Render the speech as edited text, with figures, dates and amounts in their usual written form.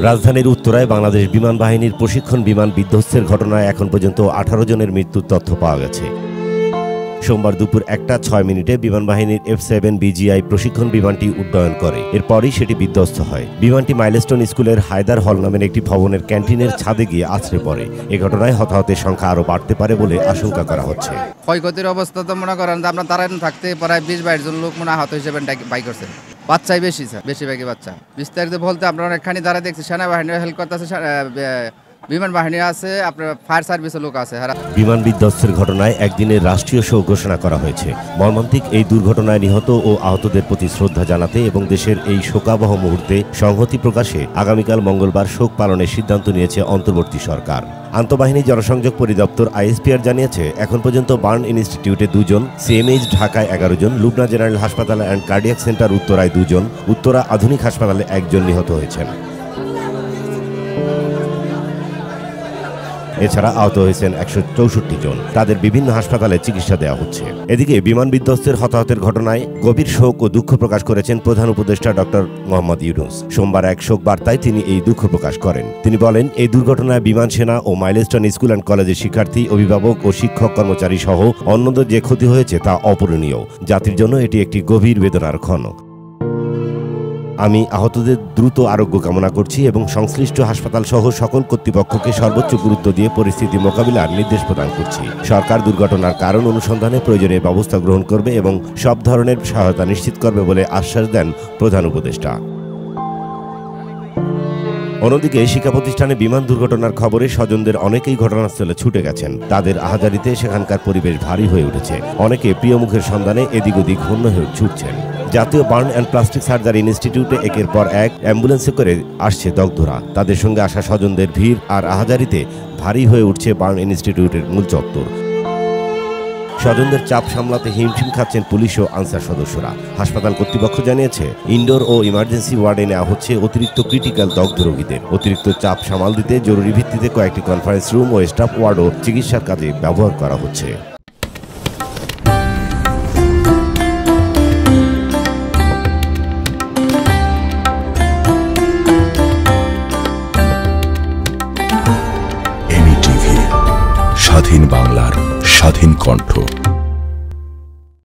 রাজধানীর উত্তরায় বাংলাদেশ বিমান বাহিনীর প্রশিক্ষণ বিমান বিধ্বস্তের ঘটনায় এখন পর্যন্ত 18 জনের মৃত্যুর তথ্য পাওয়া গেছে। সোমবার দুপুর 1:06 বিমান বাহিনীর F-7 BGI প্রশিক্ষণ বিমানটি উড্ডয়ন করে। এরপরই সেটি বিধ্বস্ত হয়। বিমানটি মাইলস্টোন স্কুলের হায়দার হল নামের একটি ভবনের ক্যান্টিনের ছাদে গিয়ে আছড়ে পড়ে। এ ঘটনায় হতাহতের সংখ্যা আরও বাড়তে পারে বলে আশঙ্কা করা হচ্ছে। ক্ষয়ক্ষতির অবস্থা তো মনে করেন আপনার তারা থাকতে প্রায় 20-22 জন লোক মনে আহত হিসেবে বাই করছে। বাচ্চাই বেশি স্যার, বেশিরভাগই বাচ্চা। বিস্তারিত বলতে আপনারা অনেকখানি দ্বারা দেখছি সেনাবাহিনীর হেল্প করতেছে, বিমান বাহিনী আছে, আপনার ফায়ার সার্ভিসের লোক আছে। বিমান বিধ্বস্তের ঘটনায় একদিনের রাষ্ট্রীয় শোক ঘোষণা করা হয়েছে। মর্মান্তিক এই দুর্ঘটনায় নিহত ও আহতদের প্রতি শ্রদ্ধা জানাতে এবং দেশের এই শোকাবহ মুহূর্তে সংহতি প্রকাশে আগামীকাল মঙ্গলবার শোক পালনের সিদ্ধান্ত নিয়েছে অন্তর্বর্তী সরকার। আন্তঃবাহিনী জনসংযোগ পরিদপ্তর ISPR জানিয়েছে এখন পর্যন্ত বার্ন ইনস্টিটিউটে 2 জন, CMH ঢাকায় 11 জন, লুবনা জেনারেল হাসপাতাল অ্যান্ড কার্ডিয়াক সেন্টার উত্তরায় 2 জন, উত্তরা আধুনিক হাসপাতালে 1 জন নিহত হয়েছেন। এছাড়া আহত হয়েছেন 164 জন। তাদের বিভিন্ন হাসপাতালে চিকিৎসা দেওয়া হচ্ছে। এদিকে বিমান বিধ্বস্তের হতাহতের ঘটনায় গভীর শোক ও দুঃখ প্রকাশ করেছেন প্রধান উপদেষ্টা ডক্টর মোহাম্মদ ইউনূস। সোমবার এক শোক বার্তায় তিনি এই দুঃখ প্রকাশ করেন। তিনি বলেন, এই দুর্ঘটনায় বিমান সেনা ও মাইলস্টোন স্কুল অ্যান্ড কলেজের শিক্ষার্থী, অভিভাবক ও শিক্ষক কর্মচারী সহ অন্যদের যে ক্ষতি হয়েছে তা অপূরণীয়। জাতির জন্য এটি একটি গভীর বেদনার ক্ষণ। আমি আহতদের দ্রুত আরোগ্য কামনা করছি এবং সংশ্লিষ্ট হাসপাতাল সহ সকল কর্তৃপক্ষকে সর্বোচ্চ গুরুত্ব দিয়ে পরিস্থিতি মোকাবিলার নির্দেশ প্রদান করছি। সরকার দুর্ঘটনার কারণ অনুসন্ধানে প্রয়োজনীয় ব্যবস্থা গ্রহণ করবে এবং সব ধরনের সহায়তা নিশ্চিত করবে বলে আশ্বাস দেন প্রধান উপদেষ্টা। অন্যদিকে শিক্ষা প্রতিষ্ঠানে বিমান দুর্ঘটনার খবরে স্বজনদের অনেকেই ঘটনাস্থলে ছুটে গেছেন। তাদের আহাজারিতে সেখানকার পরিবেশ ভারী হয়ে উঠেছে। অনেকে প্রিয় মুখের সন্ধানে এদিক ওদিক হন্য হয়ে ছুটছেন। জাতীয় বার্ন অ্যান্ড প্লাস্টিক সার্জারি ইনস্টিটিউটে একের পর এক অ্যাম্বুলেন্সে করে আসছে দগ্ধরা। তাদের সঙ্গে আসা স্বজনদের ভিড় আর আহাজারিতে ভারী হয়ে উঠছে বার্ন ইনস্টিটিউটের মূল চত্বর। স্বজনদের চাপ সামলাতে হিমশিম খাচ্ছেন পুলিশ ও আনসার সদস্যরা। হাসপাতাল কর্তৃপক্ষ জানিয়েছে, ইনডোর ও ইমার্জেন্সি ওয়ার্ডে নেওয়া হচ্ছে অতিরিক্ত ক্রিটিক্যাল দগ্ধ রোগীদের। অতিরিক্ত চাপ সামাল দিতে জরুরি ভিত্তিতে কয়েকটি কনফারেন্স রুম ও স্টাফ ওয়ার্ডও চিকিৎসার কাজে ব্যবহার করা হচ্ছে। স্বাধীন বাংলার স্বাধীন কণ্ঠ।